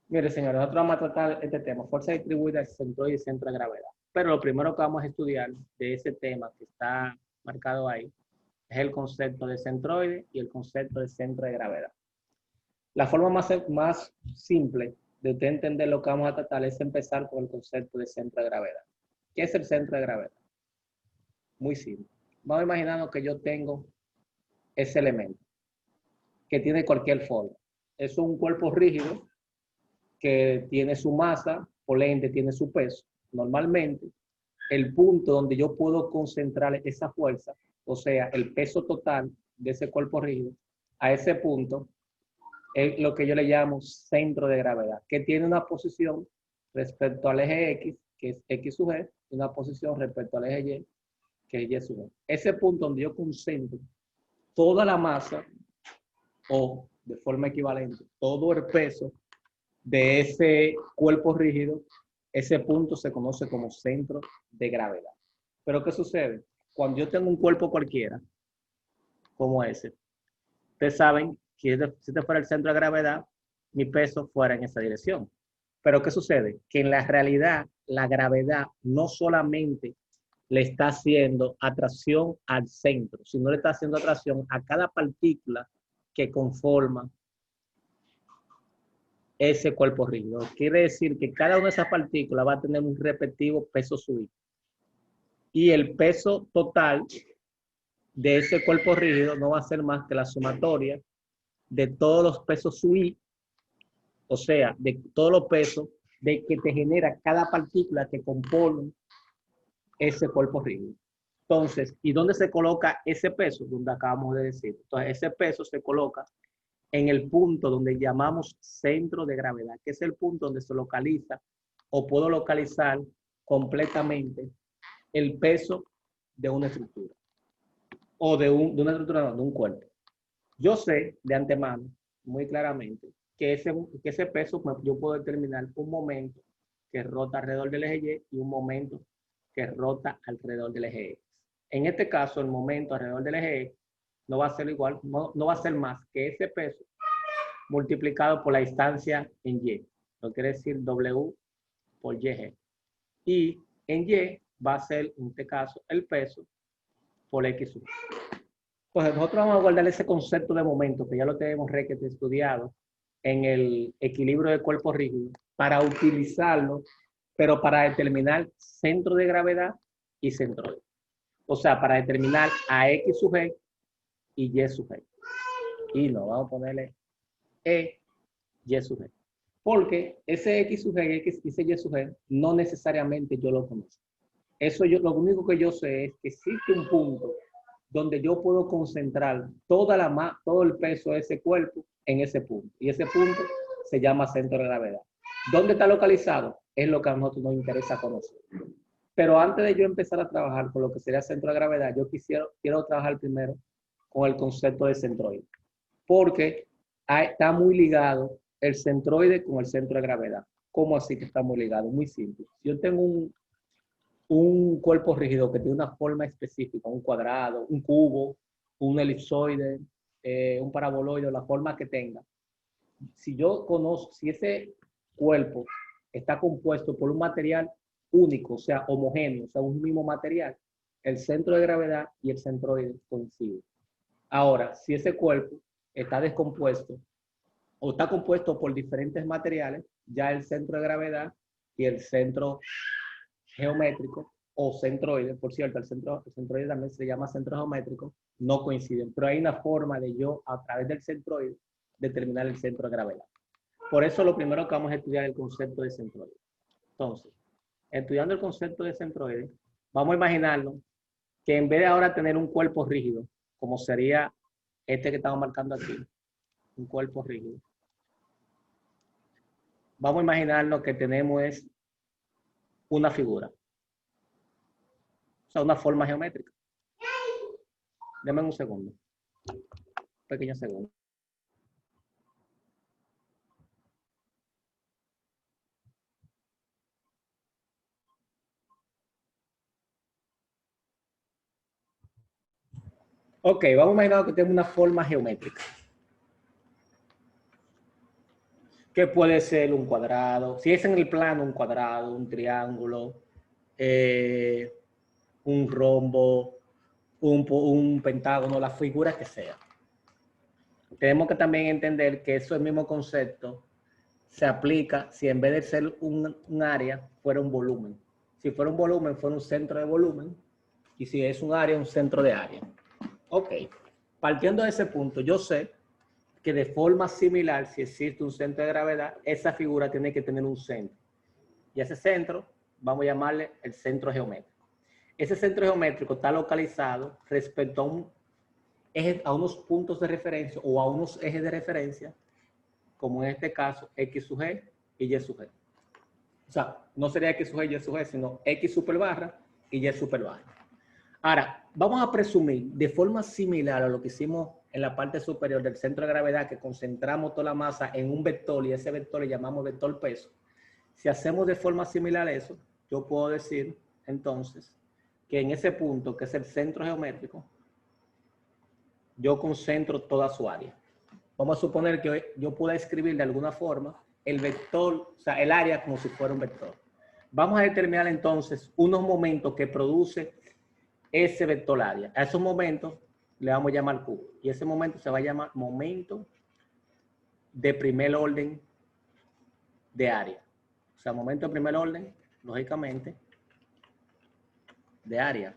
Mire, señores, nosotros vamos a tratar este tema, fuerza distribuida, centroide y centro de gravedad. Pero lo primero que vamos a estudiar de ese tema que está marcado ahí es el concepto de centroide y el concepto de centro de gravedad. La forma más simple de usted entender lo que vamos a tratar es empezar con el concepto de centro de gravedad. ¿Qué es el centro de gravedad? Muy simple. Vamos a imaginar que yo tengo ese elemento que tiene cualquier forma. Es un cuerpo rígido que tiene su masa, por ende tiene su peso. Normalmente, el punto donde yo puedo concentrar esa fuerza, o sea, el peso total de ese cuerpo rígido, a ese punto es lo que yo le llamo centro de gravedad, que tiene una posición respecto al eje X, que es X sub G, y una posición respecto al eje Y, que es Y sub G. Ese punto donde yo concentro toda la masa, o de forma equivalente, todo el peso de ese cuerpo rígido, ese punto se conoce como centro de gravedad. Pero ¿qué sucede? Cuando yo tengo un cuerpo cualquiera, como ese, ustedes saben que si este fuera el centro de gravedad, mi peso fuera en esa dirección. Pero ¿qué sucede? Que en la realidad, la gravedad no solamente le está haciendo atracción al centro, sino le está haciendo atracción a cada partícula que conforma ese cuerpo rígido. Quiere decir que cada una de esas partículas va a tener un respectivo peso suyo. Y el peso total de ese cuerpo rígido no va a ser más que la sumatoria de todos los pesos sui, o sea, de todos los pesos de que te genera cada partícula que compone ese cuerpo rígido. Entonces, ¿y dónde se coloca ese peso? Donde acabamos de decir. Entonces, ese peso se coloca en el punto donde llamamos centro de gravedad, que es el punto donde se localiza o puedo localizar completamente el peso de una estructura o de una estructura, no, de un cuerpo. Yo sé de antemano, muy claramente, que ese peso yo puedo determinar un momento que rota alrededor del eje Y y un momento que rota alrededor del eje X. En este caso, el momento alrededor del eje X no va a ser igual, no va a ser más que ese peso multiplicado por la distancia en Y. Lo quiere decir W por YG. Y en Y va a ser, en este caso, el peso por X sub. Entonces, nosotros vamos a guardar ese concepto de momento, que ya lo tenemos estudiado en el equilibrio de cuerpo rígido, para utilizarlo, pero para determinar centro de gravedad y centroide. O sea, para determinar a X sub G y Y sub G. Y no, vamos a ponerle E, Y sub G. Porque ese X sub G y ese Y sub G no necesariamente yo lo conozco. Eso lo único que yo sé es que existe un punto donde yo puedo concentrar todo el peso de ese cuerpo en ese punto. Y ese punto se llama centro de gravedad. ¿Dónde está localizado? Es lo que a nosotros nos interesa conocer. Pero antes de yo empezar a trabajar con lo que sería centro de gravedad, yo quiero trabajar primero con el concepto de centroide. Porque está muy ligado el centroide con el centro de gravedad. ¿Cómo así que está muy ligado? Muy simple. Si yo tengo un cuerpo rígido que tiene una forma específica, un cuadrado, un cubo, un elipsoide, un paraboloide, la forma que tenga. Si yo conozco, si ese cuerpo está compuesto por un material único, o sea, homogéneo, o sea, un mismo material, el centro de gravedad y el centroide coinciden. Ahora, si ese cuerpo está descompuesto o está compuesto por diferentes materiales, ya el centro de gravedad y el centro geométrico o centroide, por cierto, el centroide también se llama centro geométrico, no coinciden, pero hay una forma de yo, a través del centroide, determinar el centro de gravedad. Por eso lo primero que vamos a estudiar es el concepto de centroide. Entonces, estudiando el concepto de centroide, vamos a imaginarnos que en vez de ahora tener un cuerpo rígido, como sería este que estamos marcando aquí, un cuerpo rígido, vamos a imaginarnos que tenemos es una figura, o sea, una forma geométrica. Denme un segundo, un pequeño segundo. Ok, vamos a imaginar que tenemos una forma geométrica. que puede ser un cuadrado, si es en el plano, un cuadrado, un triángulo, un rombo, un pentágono, la figura que sea. Tenemos que también entender que eso, el mismo concepto, se aplica si en vez de ser un área, fuera un volumen. Si fuera un volumen, fuera un centro de volumen, y si es un área, un centro de área. Ok, partiendo de ese punto, yo sé que de forma similar, si existe un centro de gravedad, esa figura tiene que tener un centro. Y ese centro, vamos a llamarle el centro geométrico. Ese centro geométrico está localizado respecto a un eje, a unos puntos de referencia o a unos ejes de referencia, como en este caso X sub G y Y sub G. O sea, no sería X sub G y Y sub G, sino X super barra y Y super barra. Ahora, vamos a presumir de forma similar a lo que hicimos en la parte superior del centro de gravedad, que concentramos toda la masa en un vector y ese vector le llamamos vector peso. Si hacemos de forma similar a eso, yo puedo decir entonces que en ese punto, que es el centro geométrico, yo concentro toda su área. Vamos a suponer que yo pueda escribir de alguna forma el vector, o sea, el área como si fuera un vector. Vamos a determinar entonces unos momentos que produce ese vector área. A esos momentos le vamos a llamar Q. Y ese momento se va a llamar momento de primer orden de área. O sea, momento de primer orden, lógicamente, de área.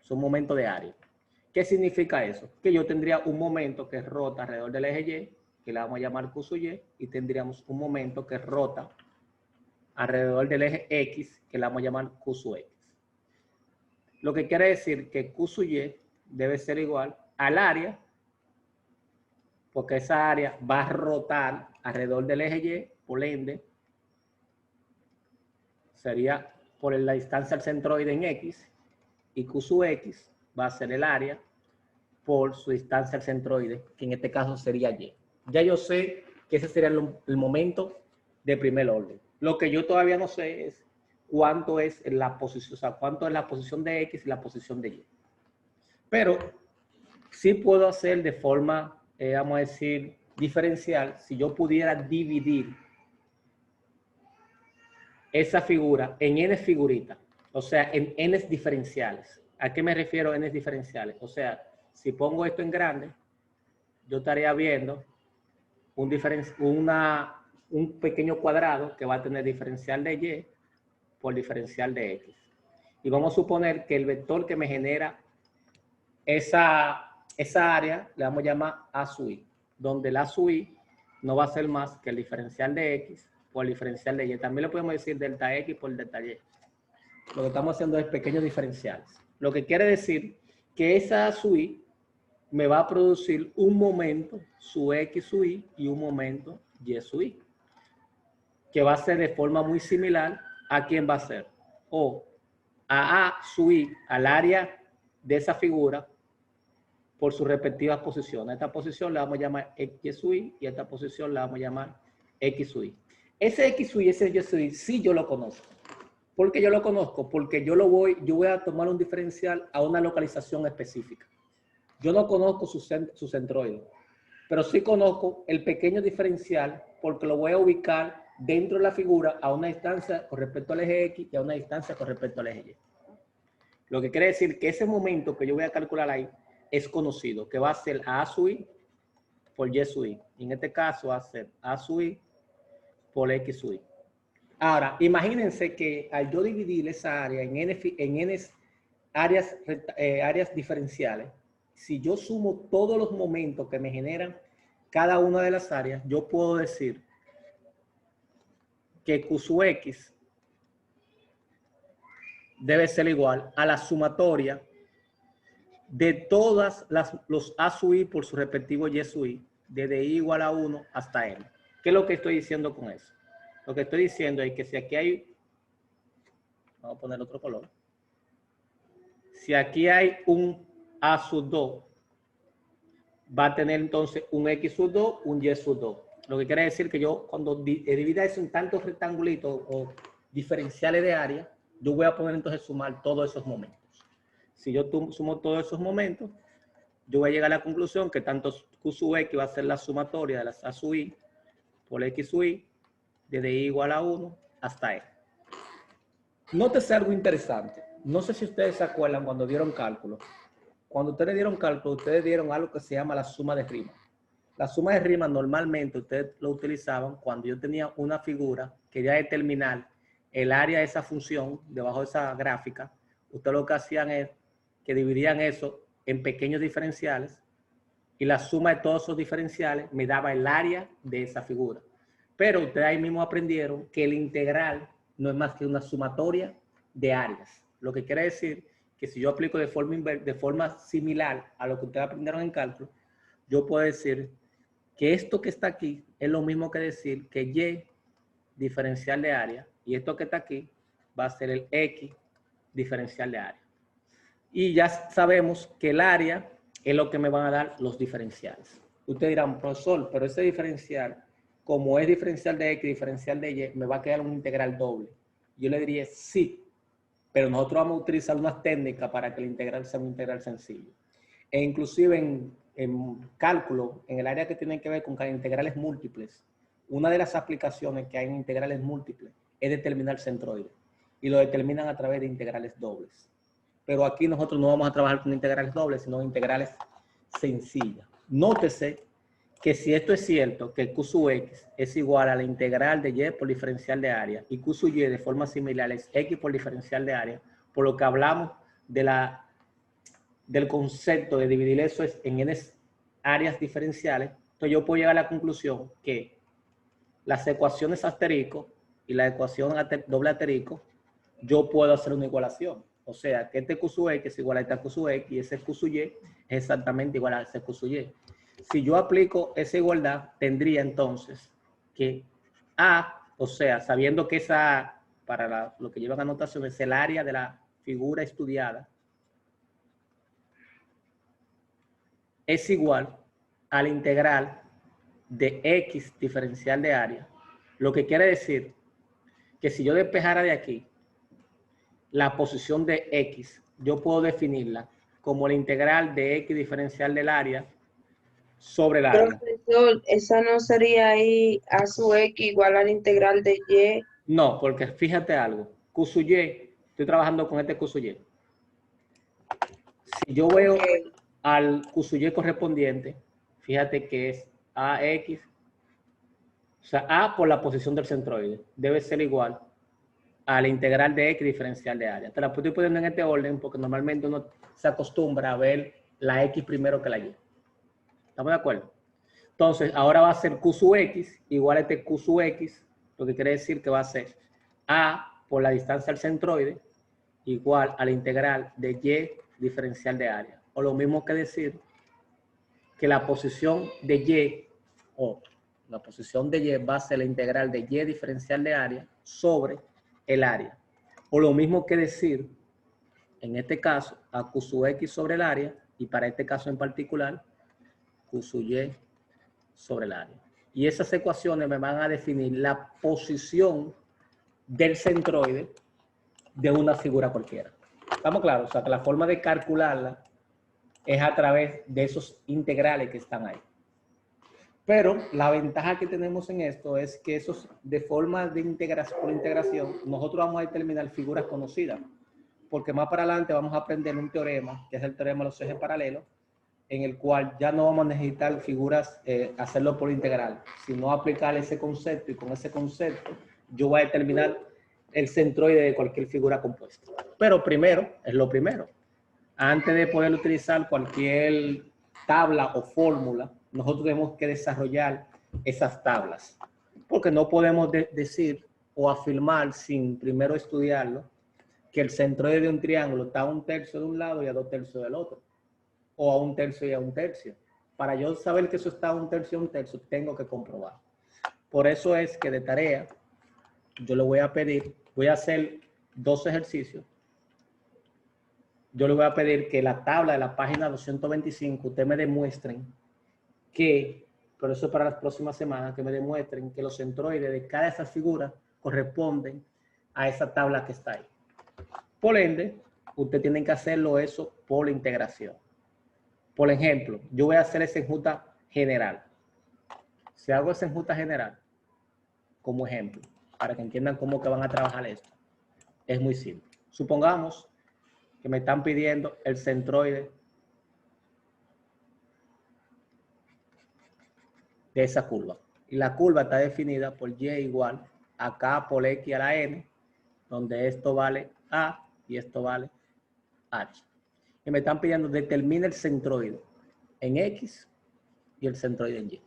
Son momentos de área. ¿Qué significa eso? Que yo tendría un momento que rota alrededor del eje Y, que le vamos a llamar Q sub Y, y tendríamos un momento que rota alrededor del eje X, que le vamos a llamar Q sub X. Lo que quiere decir que Q sub Y debe ser igual al área, porque esa área va a rotar alrededor del eje Y, por ende, sería por la distancia al centroide en X, y Q sub X va a ser el área por su distancia al centroide, que en este caso sería Y. Ya yo sé que ese sería el momento de primer orden. Lo que yo todavía no sé es cuánto es la posición, o sea, cuánto es la posición de X y la posición de Y. Pero sí puedo hacer de forma, vamos a decir, diferencial, si yo pudiera dividir esa figura en n figuritas, o sea, en n diferenciales. ¿A qué me refiero n diferenciales? O sea, si pongo esto en grande, yo estaría viendo un pequeño cuadrado que va a tener diferencial de Y por diferencial de X. Y vamos a suponer que el vector que me genera esa área le vamos a llamar A sub I, donde el A sub I no va a ser más que el diferencial de X por el diferencial de Y. También le podemos decir delta X por delta Y. Lo que estamos haciendo es pequeños diferenciales. Lo que quiere decir que esa A sub I me va a producir un momento su X sub I y un momento Y sub I, que va a ser de forma muy similar a quién va a ser, o a sub I, al área de esa figura, por sus respectivas posiciones. A esta posición la vamos a llamar X sub I y a esta posición la vamos a llamar X sub I. Ese X sub I, ese Y sub I, sí yo lo conozco. ¿Por qué yo lo conozco? Porque yo voy a tomar un diferencial a una localización específica. Yo no conozco su centroide, pero sí conozco el pequeño diferencial porque lo voy a ubicar dentro de la figura a una distancia con respecto al eje X y a una distancia con respecto al eje Y. Lo que quiere decir que ese momento que yo voy a calcular ahí es conocido, que va a ser A sub I por Y sub I. Y en este caso va a ser A sub I por X sub I. Ahora, imagínense que al yo dividir esa área en n áreas diferenciales, si yo sumo todos los momentos que me generan cada una de las áreas, yo puedo decir que Q sub X debe ser igual a la sumatoria de todas los A sub I por su respectivo Y sub I, desde I igual a 1 hasta N. ¿Qué es lo que estoy diciendo con eso? Lo que estoy diciendo es que si aquí hay, vamos a poner otro color, si aquí hay un A sub 2, va a tener entonces un X sub 2, un Y sub 2. Lo que quiere decir que yo cuando divida eso en tantos rectangulitos o diferenciales de área, yo voy a poner entonces sumar todos esos momentos. Si yo sumo todos esos momentos, yo voy a llegar a la conclusión que tanto Q sub X va a ser la sumatoria de las A sub I por X sub I desde i igual a 1 hasta e. Nótese algo interesante. No sé si ustedes se acuerdan cuando dieron cálculo. Cuando ustedes dieron cálculo, ustedes dieron algo que se llama la suma de rimas. La suma de rimas normalmente ustedes lo utilizaban cuando yo tenía una figura, quería determinar el área de esa función debajo de esa gráfica. Ustedes lo que hacían es que dividían eso en pequeños diferenciales y la suma de todos esos diferenciales me daba el área de esa figura. Pero ustedes ahí mismo aprendieron que el integral no es más que una sumatoria de áreas. Lo que quiere decir que si yo aplico de forma similar a lo que ustedes aprendieron en cálculo, yo puedo decir que esto que está aquí es lo mismo que decir que y diferencial de área y esto que está aquí va a ser el x diferencial de área. Y ya sabemos que el área es lo que me van a dar los diferenciales. Ustedes dirán, profesor, pero ese diferencial, como es diferencial de x, diferencial de y, me va a quedar un integral doble. Yo le diría sí, pero nosotros vamos a utilizar unas técnicas para que el integral sea un integral sencillo. E inclusive en cálculo, en el área que tiene que ver con integrales múltiples, una de las aplicaciones que hay en integrales múltiples es determinar centroides. Y lo determinan a través de integrales dobles. Pero aquí nosotros no vamos a trabajar con integrales dobles, sino integrales sencillas. Nótese que si esto es cierto, que Q sub X es igual a la integral de Y por diferencial de área y Q sub Y de forma similar es X por diferencial de área, por lo que hablamos del concepto de dividir eso en n áreas diferenciales, entonces yo puedo llegar a la conclusión que las ecuaciones asterisco y la ecuación doble asterisco, yo puedo hacer una igualación. O sea, que este Q sub X es igual a este Q sub X y ese Q sub Y es exactamente igual a ese Q sub Y. Si yo aplico esa igualdad, tendría entonces que A, o sea, sabiendo que esa, para lo que llevan anotación, es el área de la figura estudiada, es igual a la integral de X diferencial de área. Lo que quiere decir que si yo despejara de aquí la posición de X, yo puedo definirla como la integral de X diferencial del área sobre el área. Profesor, esa no sería ahí a sub x igual a la integral de y. No, porque fíjate algo. Q sub Y, estoy trabajando con este Q sub Y. Si yo veo al Q sub Y correspondiente, fíjate que es AX, o sea, A por la posición del centroide, debe ser igual a la integral de X diferencial de área. Te la estoy poniendo en este orden porque normalmente uno se acostumbra a ver la X primero que la Y. ¿Estamos de acuerdo? Entonces, ahora va a ser Q sub X igual a este Q sub X, lo que quiere decir que va a ser A por la distancia al centroide igual a la integral de Y diferencial de área. O lo mismo que decir que la posición de Y, o la posición de Y va a ser la integral de Y diferencial de área sobre el área. O lo mismo que decir, en este caso, a Q sub X sobre el área, y para este caso en particular, Q sub Y sobre el área. Y esas ecuaciones me van a definir la posición del centroide de una figura cualquiera. ¿Estamos claros? O sea, que la forma de calcularla es a través de esos integrales que están ahí. Pero la ventaja que tenemos en esto es que esos, de forma de integración, por integración, nosotros vamos a determinar figuras conocidas. Porque más para adelante vamos a aprender un teorema, que es el teorema de los ejes paralelos, en el cual ya no vamos a necesitar figuras, hacerlo por integral, sino aplicar ese concepto y con ese concepto yo voy a determinar el centroide de cualquier figura compuesta. Pero primero, es lo primero. Antes de poder utilizar cualquier tabla o fórmula, nosotros tenemos que desarrollar esas tablas. Porque no podemos decir o afirmar sin primero estudiarlo que el centroide de un triángulo está a 1/3 de un lado y a 2/3 del otro. O a 1/3 y a 1/3. Para yo saber que eso está a 1/3 y a 1/3, tengo que comprobar. Por eso es que de tarea, yo le voy a pedir, voy a hacer 2 ejercicios. Yo le voy a pedir que la tabla de la página 225, ustedes me demuestren que, por eso para las próximas semanas, que me demuestren que los centroides de cada de esas figuras corresponden a esa tabla que está ahí. Por ende, ustedes tienen que hacerlo eso por la integración. Por ejemplo, yo voy a hacer esa enjuta general. Si hago esa enjuta general, como ejemplo, para que entiendan cómo que van a trabajar esto. Es muy simple. Supongamos que me están pidiendo el centroide de esa curva. Y la curva está definida por y igual a k por x a la n, donde esto vale a y esto vale h. Y me están pidiendo determine el centroide en x y el centroide en y.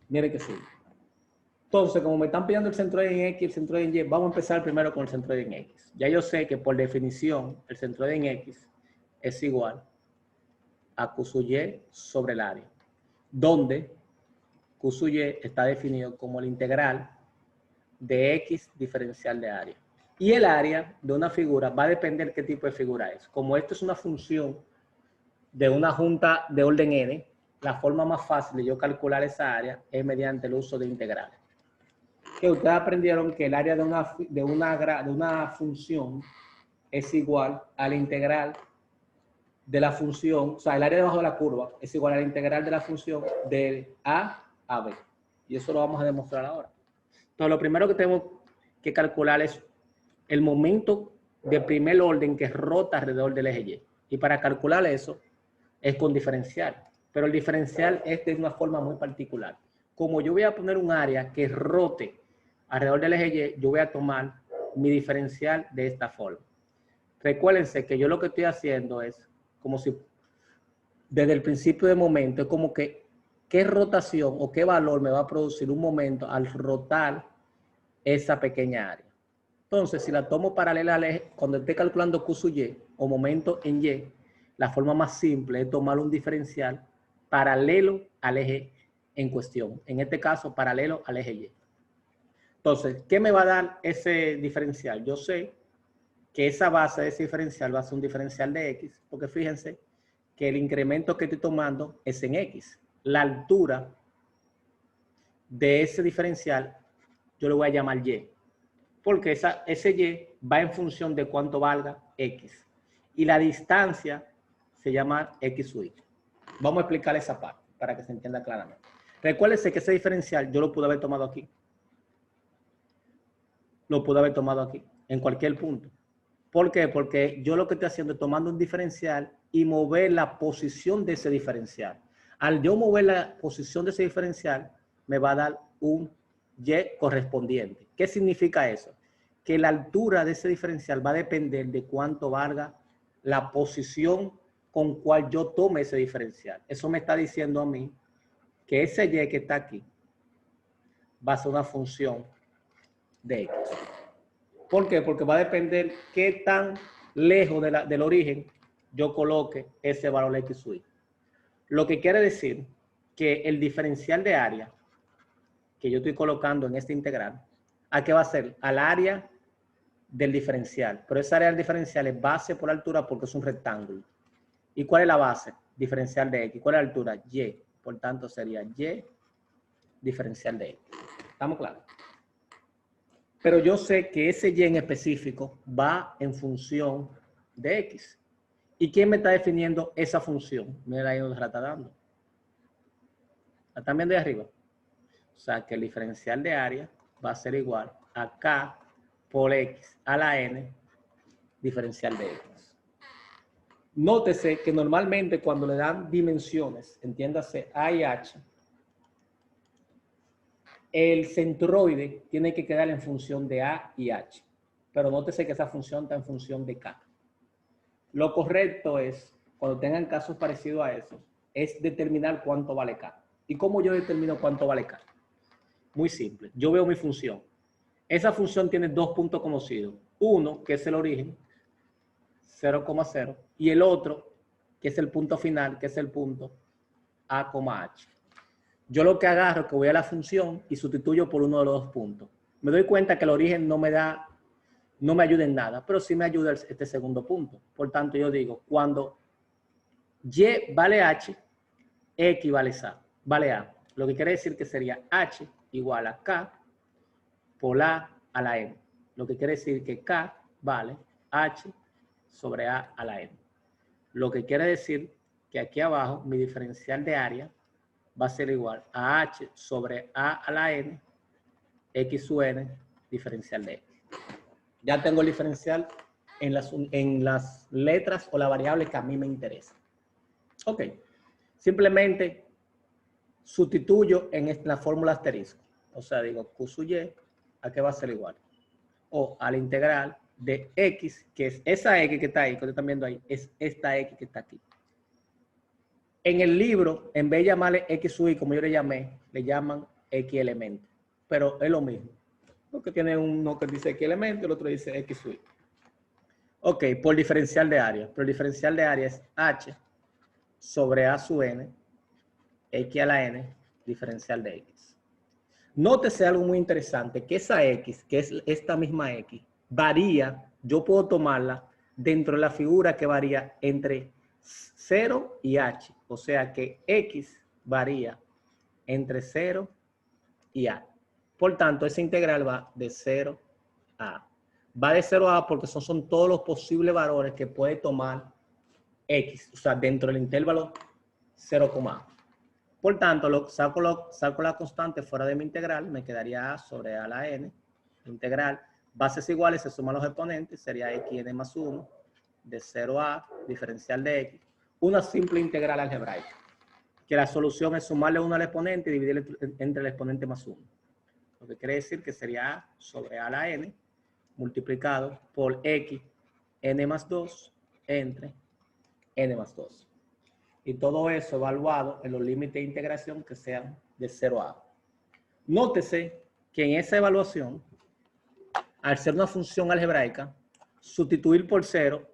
Mire que sí. Entonces, como me están pidiendo el centroide en x y el centroide en y, vamos a empezar primero con el centroide en x. Ya yo sé que por definición el centroide en x es igual a q sub y sobre el área, donde q sub y está definido como el integral de x diferencial de área. Y el área de una figura va a depender qué tipo de figura es. Como esto es una función de una junta de orden n, la forma más fácil de yo calcular esa área es mediante el uso de integrales. Que ustedes aprendieron que el área de una función es igual a la integral de la función, o sea, el área debajo de la curva es igual a la integral de la función de a b. Y eso lo vamos a demostrar ahora. Entonces, lo primero que tenemos que calcular es el momento de primer orden que rota alrededor del eje Y. Y para calcular eso es con diferencial. Pero el diferencial es de una forma muy particular. Como yo voy a poner un área que rote alrededor del eje Y, yo voy a tomar mi diferencial de esta forma. Recuérdense que yo lo que estoy haciendo es como si desde el principio de momento, es como que qué rotación o qué valor me va a producir un momento al rotar esa pequeña área. Entonces, si la tomo paralela al eje, cuando esté calculando Q sub Y o momento en Y, la forma más simple es tomar un diferencial paralelo al eje en cuestión. En este caso, paralelo al eje Y. Entonces, ¿qué me va a dar ese diferencial? Yo sé que esa base de ese diferencial va a ser un diferencial de X, porque fíjense que el incremento que estoy tomando es en X. La altura de ese diferencial yo lo voy a llamar Y, porque ese Y va en función de cuánto valga X. Y la distancia se llama X sub Y. Vamos a explicar esa parte para que se entienda claramente. Recuérdense que ese diferencial yo lo pude haber tomado aquí. Lo pude haber tomado aquí, en cualquier punto. ¿Por qué? Porque yo lo que estoy haciendo es tomando un diferencial y mover la posición de ese diferencial. Al yo mover la posición de ese diferencial, me va a dar un Y correspondiente. ¿Qué significa eso? Que la altura de ese diferencial va a depender de cuánto valga la posición con cual yo tome ese diferencial. Eso me está diciendo a mí que ese Y que está aquí va a ser una función de X. ¿Por qué? Porque va a depender qué tan lejos del origen yo coloque ese valor X sub Y. Lo que quiere decir que el diferencial de área que yo estoy colocando en este integral, ¿a qué va a ser? Al área del diferencial. Pero esa área del diferencial es base por altura porque es un rectángulo. ¿Y cuál es la base? Diferencial de X. ¿Cuál es la altura? Y. Por tanto, sería Y diferencial de X. ¿Estamos claros? Pero yo sé que ese Y en específico va en función de X. ¿Y quién me está definiendo esa función? Mira ahí donde la está dando. ¿La están viendo de arriba? O sea, que el diferencial de área va a ser igual a K por X a la N diferencial de X. Nótese que normalmente cuando le dan dimensiones, entiéndase A y H, el centroide tiene que quedar en función de A y H. Pero nótese que esa función está en función de K. Lo correcto es, cuando tengan casos parecidos a esos, es determinar cuánto vale K. ¿Y cómo yo determino cuánto vale K? Muy simple. Yo veo mi función. Esa función tiene dos puntos conocidos. Uno, que es el origen, 0,0. Y el otro, que es el punto final, que es el punto A,H. Yo lo que agarro es que voy a la función y sustituyo por uno de los dos puntos. Me doy cuenta que el origen no me ayuda en nada, pero sí me ayuda este segundo punto. Por tanto, yo digo, cuando Y vale H, X vale A. Lo que quiere decir que sería H igual a K por A a la N. Lo que quiere decir que K vale H sobre A a la N. Lo que quiere decir que aquí abajo mi diferencial de área va a ser igual a H sobre A a la N x sub n diferencial de x. Ya tengo el diferencial en las letras o la variable que a mí me interesa. Ok. Simplemente sustituyo en la fórmula asterisco. O sea, digo q sub y, ¿a qué va a ser igual? O a la integral de x, que es esa x que está ahí, que ustedes están viendo ahí, es esta x que está aquí. En el libro, en vez de llamarle x sub y, como yo le llamé, le llaman x elemento. Pero es lo mismo. Porque tiene uno que dice x elemento y el otro dice x sub y. Ok, por diferencial de área. Pero el diferencial de área es h sobre a sub n, x a la n, diferencial de x. Nótese algo muy interesante, que esa x, que es esta misma x, varía, yo puedo tomarla dentro de la figura que varía entre 0 y h. O sea que x varía entre 0 y a. Por tanto, esa integral va de 0 a a. Va de 0 a a porque son todos los posibles valores que puede tomar x, o sea, dentro del intervalo 0, a. Por tanto, saco la constante fuera de mi integral, me quedaría a sobre a la n, integral, bases iguales, se suman los exponentes, sería xn más 1, de 0 a, diferencial de x, una simple integral algebraica, que la solución es sumarle 1 al exponente y dividirle entre el exponente más 1. Lo que quiere decir que sería a sobre a la n, multiplicado por x, n más 2, entre n más 2. Y todo eso evaluado en los límites de integración que sean de 0 a a. Nótese que en esa evaluación, al ser una función algebraica, sustituir por 0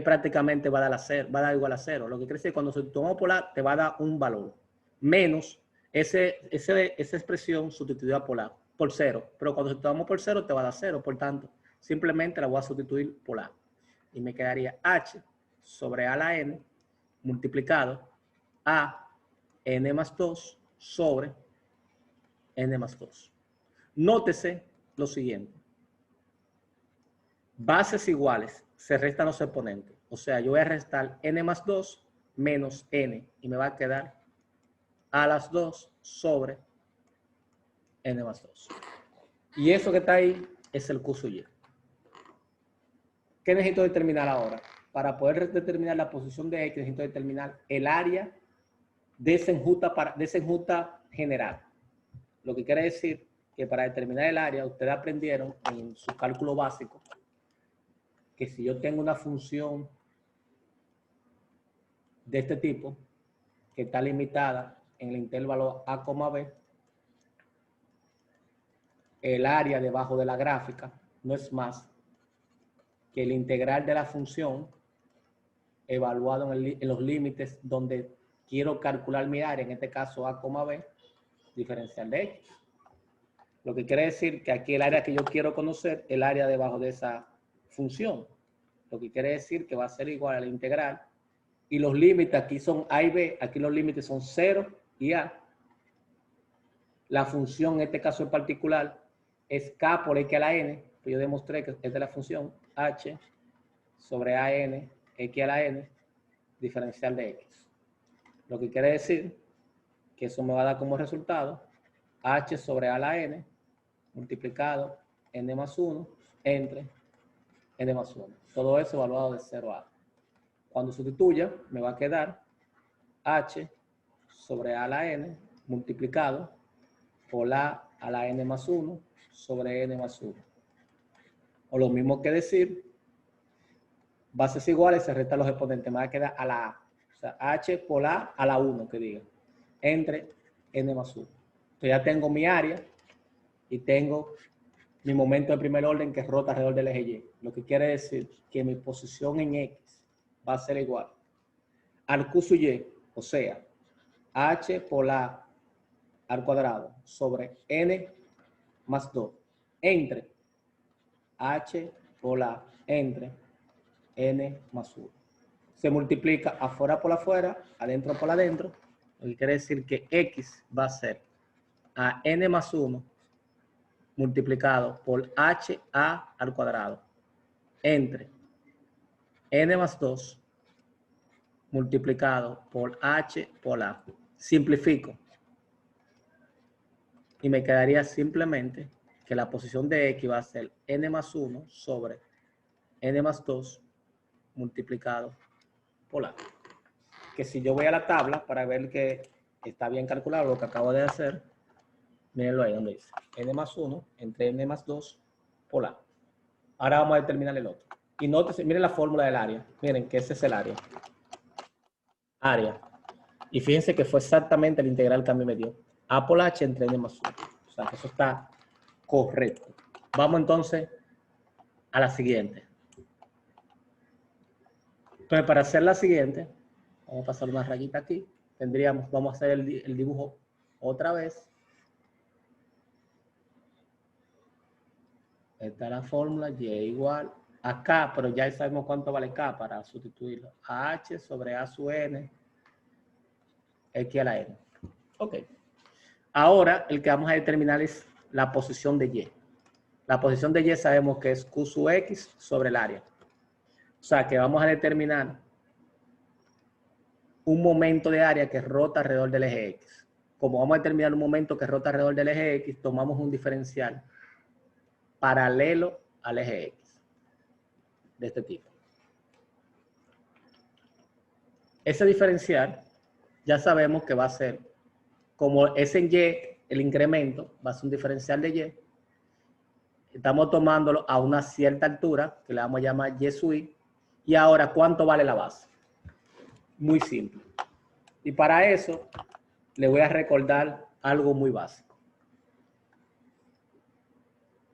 prácticamente va a dar igual a 0. Lo que quiere decir que cuando sustituimos por a, te va a dar un valor. Menos esa expresión sustituida por 0. Pero cuando sustituimos por 0, te va a dar 0. Por tanto, simplemente la voy a sustituir por a. Y me quedaría h sobre a la n multiplicado a n más 2 sobre n más 2. Nótese lo siguiente. Bases iguales, se restan los exponentes. O sea, yo voy a restar n más 2 menos n y me va a quedar a las 2 sobre n más 2. Y eso que está ahí es el q sub y. ¿Qué necesito determinar ahora? Para poder determinar la posición de x, necesito determinar el área de esa enjuta general. Lo que quiere decir que para determinar el área, ustedes aprendieron en su cálculo básico que si yo tengo una función de este tipo, que está limitada en el intervalo a, b, el área debajo de la gráfica no es más que el integral de la función evaluado en los límites donde quiero calcular mi área, en este caso a, b, diferencial de x. Lo que quiere decir que aquí el área que yo quiero conocer, el área debajo de esa función. Lo que quiere decir que va a ser igual a la integral. Y los límites aquí son a y b, aquí los límites son 0 y a. La función en este caso en particular es k por x a la n, pues yo demostré que esta es la función h sobre a n, x a la n, diferencial de x. Lo que quiere decir que eso me va a dar como resultado h sobre a la n multiplicado n más 1 entre n más 1. Todo eso evaluado de 0 a. Cuando sustituya, me va a quedar h sobre a la n multiplicado por a la n más 1 sobre n más 1. O lo mismo que decir, bases iguales, se restan los exponentes, me va a quedar a la a. O sea, h por a la 1, que diga, entre n más 1. Entonces ya tengo mi área y tengo mi momento de primer orden que rota alrededor del eje Y. Lo que quiere decir que mi posición en X va a ser igual al Q sub Y, o sea, H por A al cuadrado sobre N más 2 entre H por A entre N más 1. Se multiplica afuera por afuera, adentro por adentro. Lo que quiere decir que X va a ser a N más 1 multiplicado por HA al cuadrado entre N más 2 multiplicado por H por A. Simplifico. Y me quedaría simplemente que la posición de X va a ser n más 1 sobre n más 2 multiplicado por A. Que si yo voy a la tabla para ver que está bien calculado lo que acabo de hacer, mírenlo ahí donde dice n más 1 entre n más 2 por A. Ahora vamos a determinar el otro. Y nótese, miren la fórmula del área. Miren que ese es el área. Área. Y fíjense que fue exactamente el integral que a mí me dio. A por H entre n más 1. O sea, que eso está correcto. Vamos entonces a la siguiente. Entonces, para hacer la siguiente, vamos a pasar una rayita aquí. Vamos a hacer el dibujo otra vez. Esta es la fórmula, y igual a K, pero ya sabemos cuánto vale K para sustituirlo. A H sobre A sub N, X a la N. Ok. Ahora, el que vamos a determinar es la posición de Y. La posición de Y sabemos que es Q sub X sobre el área. O sea, que vamos a determinar un momento de área que rota alrededor del eje X. Como vamos a determinar un momento que rota alrededor del eje X, tomamos un diferencial paralelo al eje X, de este tipo. Ese diferencial ya sabemos que va a ser, como es en Y, el incremento va a ser un diferencial de Y. Estamos tomándolo a una cierta altura, que le vamos a llamar Y sub I. Y ahora, ¿cuánto vale la base? Muy simple. Y para eso, le voy a recordar algo muy básico.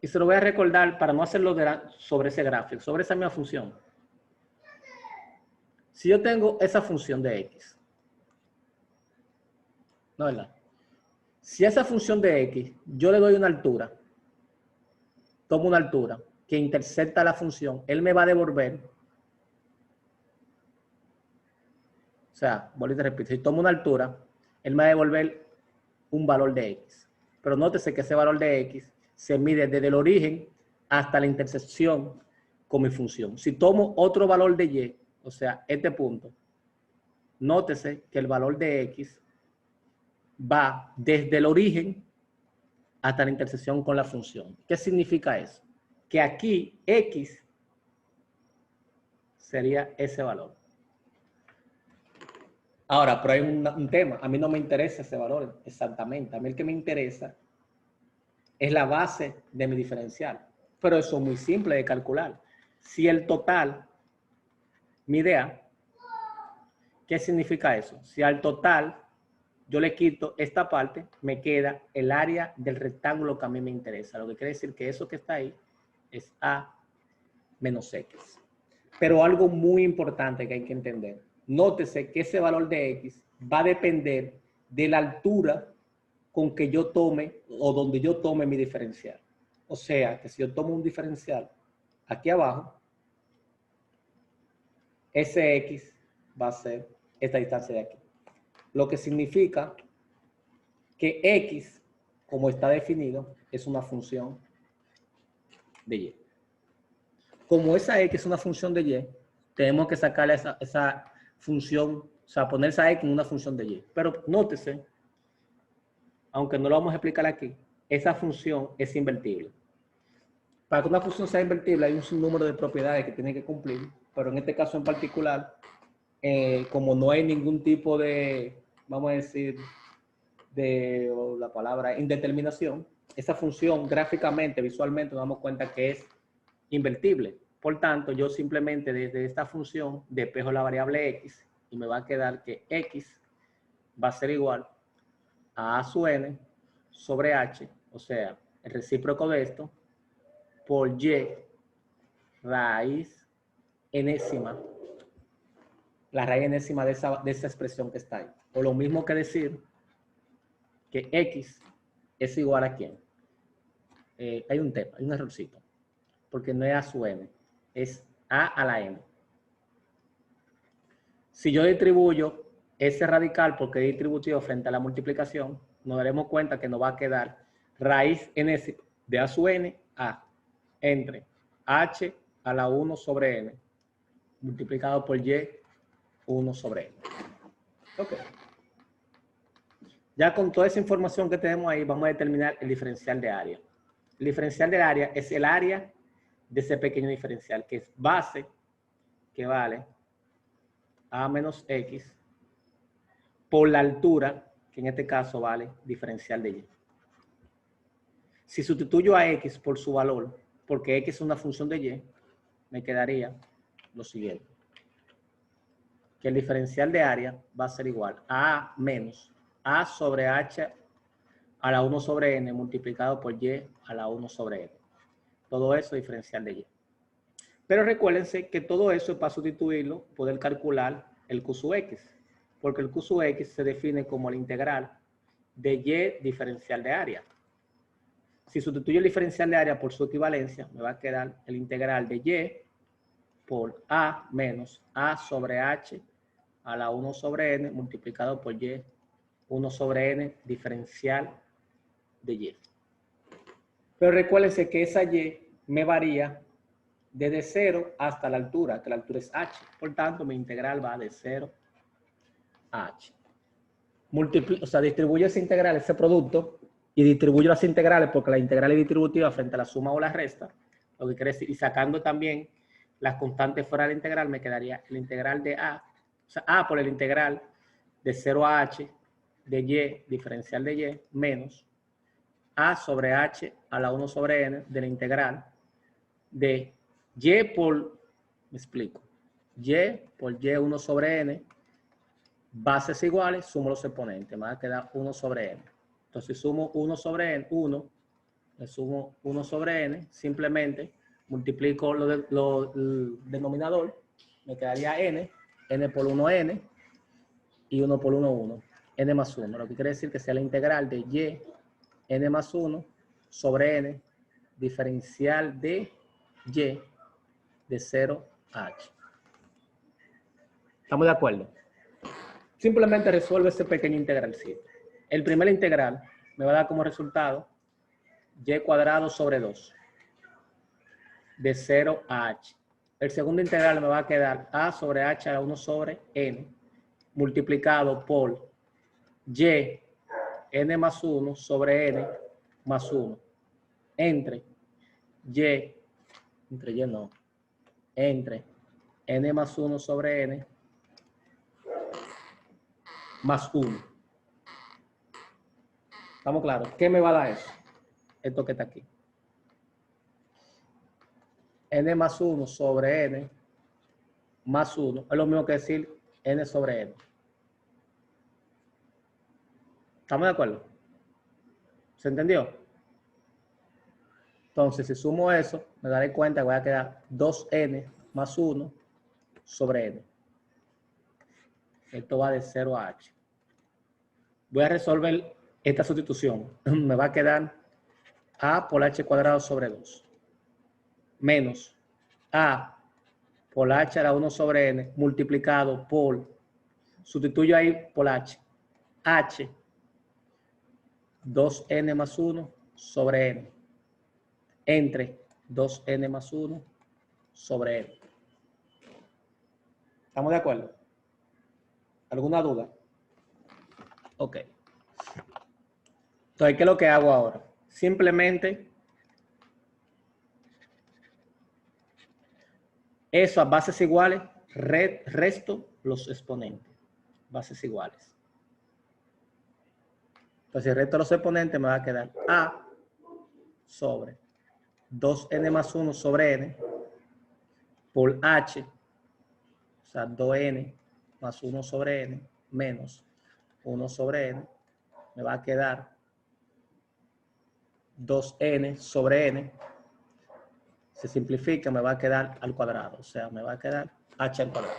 Y se lo voy a recordar para no hacerlo sobre ese gráfico, sobre esa misma función. Si yo tengo esa función de X, ¿no es verdad? Si a esa función de X yo le doy una altura, tomo una altura que intersecta la función, él me va a devolver, o sea, vuelvo y te repito, si tomo una altura, él me va a devolver un valor de X. Pero nótese que ese valor de X se mide desde el origen hasta la intersección con mi función. Si tomo otro valor de Y, o sea, este punto, nótese que el valor de X va desde el origen hasta la intersección con la función. ¿Qué significa eso? Que aquí X sería ese valor. Ahora, pero hay un tema. A mí no me interesa ese valor exactamente. A mí el que me interesa es la base de mi diferencial. Pero eso es muy simple de calcular. Si el total mide A, ¿qué significa eso? Si al total yo le quito esta parte, me queda el área del rectángulo que a mí me interesa. Lo que quiere decir que eso que está ahí es A menos X. Pero algo muy importante que hay que entender. Nótese que ese valor de X va a depender de la altura con que yo tome o donde yo tome mi diferencial. O sea, que si yo tomo un diferencial aquí abajo, ese X va a ser esta distancia de aquí. Lo que significa que X, como está definido, es una función de Y. Como esa X es una función de Y, tenemos que sacarle esa función, o sea, poner esa X en una función de Y. Pero nótese, aunque no lo vamos a explicar aquí, esa función es invertible. Para que una función sea invertible hay un sinnúmero de propiedades que tiene que cumplir, pero en este caso en particular, como no hay ningún tipo de, vamos a decir, de la palabra indeterminación, esa función gráficamente, visualmente, nos damos cuenta que es invertible. Por tanto, yo simplemente desde esta función despejo la variable X y me va a quedar que X va a ser igual a sub n sobre H, o sea, el recíproco de esto, por Y raíz enésima, la raíz enésima de esa expresión que está ahí. O lo mismo que decir que X es igual a ¿quién? Hay un tema, hay un errorcito, porque no es A sub n, es A a la n. Si yo distribuyo ese radical porque es distributivo frente a la multiplicación, nos daremos cuenta que nos va a quedar raíz enésima de A sub n a entre H a la 1 sobre n multiplicado por Y 1 sobre n. Ok. Ya con toda esa información que tenemos ahí, vamos a determinar el diferencial de área. El diferencial del área es el área de ese pequeño diferencial, que es base, que vale A menos X, por la altura, que en este caso vale diferencial de Y. Si sustituyo a X por su valor, porque X es una función de Y, me quedaría lo siguiente. Que el diferencial de área va a ser igual a A menos A sobre H a la 1 sobre N multiplicado por Y a la 1 sobre N. Todo eso diferencial de Y. Pero recuérdense que todo eso es para sustituirlo, poder calcular el Q sub X. Porque el Q sub X se define como la integral de Y diferencial de área. Si sustituyo el diferencial de área por su equivalencia, me va a quedar el integral de Y por A menos A sobre H a la 1 sobre N multiplicado por Y 1 sobre N diferencial de Y. Pero recuérdense que esa Y me varía desde 0 hasta la altura, que la altura es H. Por tanto, mi integral va de 0 a H. O sea, distribuyo ese integral, ese producto, y distribuyo las integrales porque la integral es distributiva frente a la suma o la resta. Lo que quiere decir, y sacando también las constantes fuera de la integral, me quedaría el integral de A, o sea, A por el integral de 0 a H de Y, diferencial de Y, menos A sobre H a la 1 sobre N de la integral de Y por, me explico, Y por Y1 sobre N, bases iguales, sumo los exponentes, me va a quedar 1 sobre N. Entonces, sumo 1 sobre N, 1, le sumo 1 sobre N, simplemente multiplico el denominador, me quedaría N, N por 1, N, y 1 por 1, 1, N más 1, lo que quiere decir que sea la integral de Y, N más 1, sobre N, diferencial de Y, de 0 a H. ¿Estamos de acuerdo? Simplemente resuelve ese pequeño integralcito. El primer integral me va a dar como resultado Y cuadrado sobre 2, de 0 a H. El segundo integral me va a quedar A sobre H a la 1 sobre N, multiplicado por Y, N más 1 sobre N más 1, entre N más 1 sobre N más 1. ¿Estamos claros? ¿Qué me va a dar eso? Esto que está aquí. N más 1 sobre N más 1 es lo mismo que decir N sobre N. ¿Estamos de acuerdo? ¿Se entendió? Entonces, si sumo eso, me daré cuenta que voy a quedar 2N más 1 sobre N. Esto va de 0 a H. Voy a resolver esta sustitución. Me va a quedar A por H cuadrado sobre 2. Menos A por H a la 1 sobre N multiplicado por, sustituyo ahí por H, H 2N más 1 sobre N, entre 2N más 1 sobre N. ¿Estamos de acuerdo? ¿Alguna duda? Ok. Entonces, ¿qué es lo que hago ahora? Simplemente eso a bases iguales, resto los exponentes. Bases iguales. Entonces, si resto los exponentes, me va a quedar A sobre 2N más 1 sobre N por H, o sea, 2N más 1 sobre N menos 1 sobre N, me va a quedar 2N sobre N, se simplifica, me va a quedar al cuadrado, o sea, me va a quedar H al cuadrado.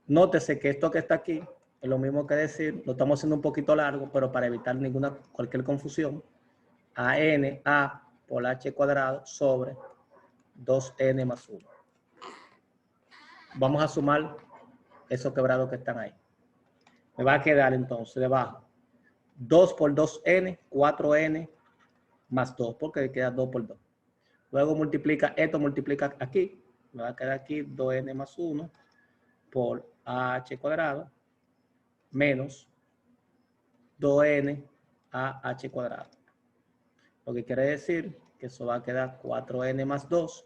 Nótese que esto que está aquí es lo mismo que decir, lo estamos haciendo un poquito largo, pero para evitar cualquier confusión, A por H cuadrado sobre 2N más 1. Vamos a sumar esos quebrados que están ahí. Me va a quedar entonces debajo 2 por 2N, 4N más 2, porque queda 2 por 2. Luego multiplica, esto multiplica aquí, me va a quedar aquí 2N más 1 por H cuadrado menos 2n a h cuadrado. Lo que quiere decir que eso va a quedar 4n más 2.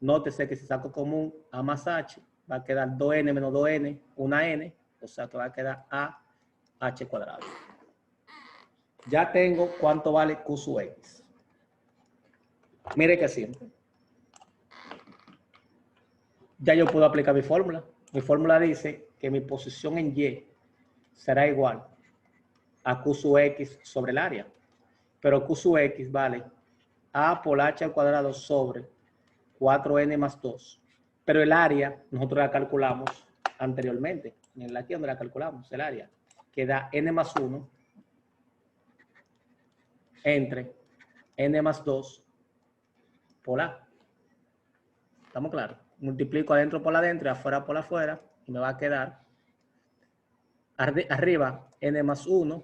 Nótese que si saco común a más h, va a quedar 2n menos 2n, una n, o sea que va a quedar a h cuadrado. Ya tengo cuánto vale q sub x. Mire que simple. Ya yo puedo aplicar mi fórmula. Mi fórmula dice que mi posición en y será igual a q sub x sobre el área. Pero q sub x vale a por h al cuadrado sobre 4n más 2. Pero el área nosotros la calculamos anteriormente. En aquí donde la calculamos, el área. Que da n más 1 entre n más 2 por a. ¿Estamos claros? Multiplico adentro por adentro y afuera por afuera. Y me va a quedar arriba n más 1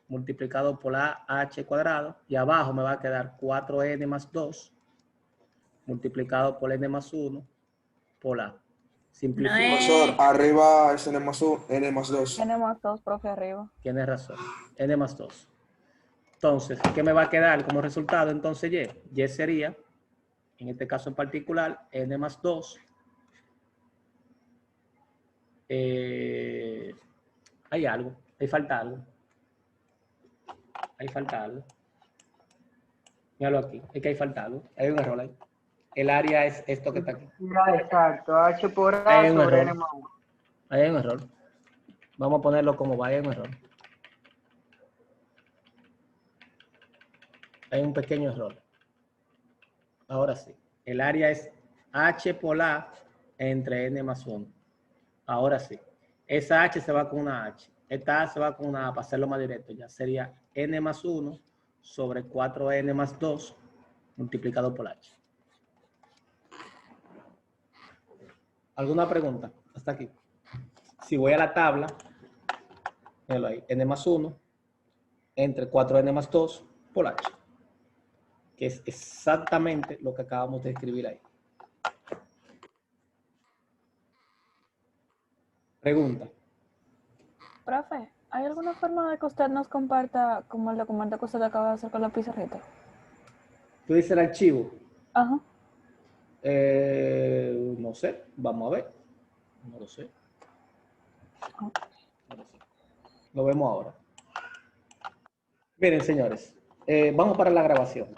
multiplicado por a h cuadrado. Y abajo me va a quedar 4n más 2 multiplicado por n más 1 por a. Simplifico. Profesor, arriba es n más 1, n más 2. N más 2, profe, arriba. Tienes razón. N más 2. Entonces, ¿qué me va a quedar como resultado? Entonces, y. Y sería, en este caso en particular, n más 2. Hay algo. Ahí falta algo. Ahí falta algo. Míralo aquí. Es que ahí falta algo. Hay un error ahí. El área es esto que está aquí. Ya, exacto, H por Hay A un sobre error. N más 1. Ahí hay un error. Vamos a ponerlo como va. Hay un error. Hay un pequeño error. Ahora sí. El área es H por A entre N más 1. Ahora sí. Esa H se va con una H. Esta A se va con una A para hacerlo más directo. Ya sería N más 1 sobre 4N más 2 multiplicado por H. ¿Alguna pregunta? Hasta aquí. Si voy a la tabla, míralo ahí, N más 1 entre 4N más 2 por H. Que es exactamente lo que acabamos de escribir ahí. Pregunta. Profe, ¿hay alguna forma de que usted nos comparta como el documento que usted acaba de hacer con la pizarrita? Tú dices el archivo. Ajá. No sé. Vamos a ver. No lo sé. No lo sé. Lo vemos ahora. Miren, señores. Vamos para la grabación.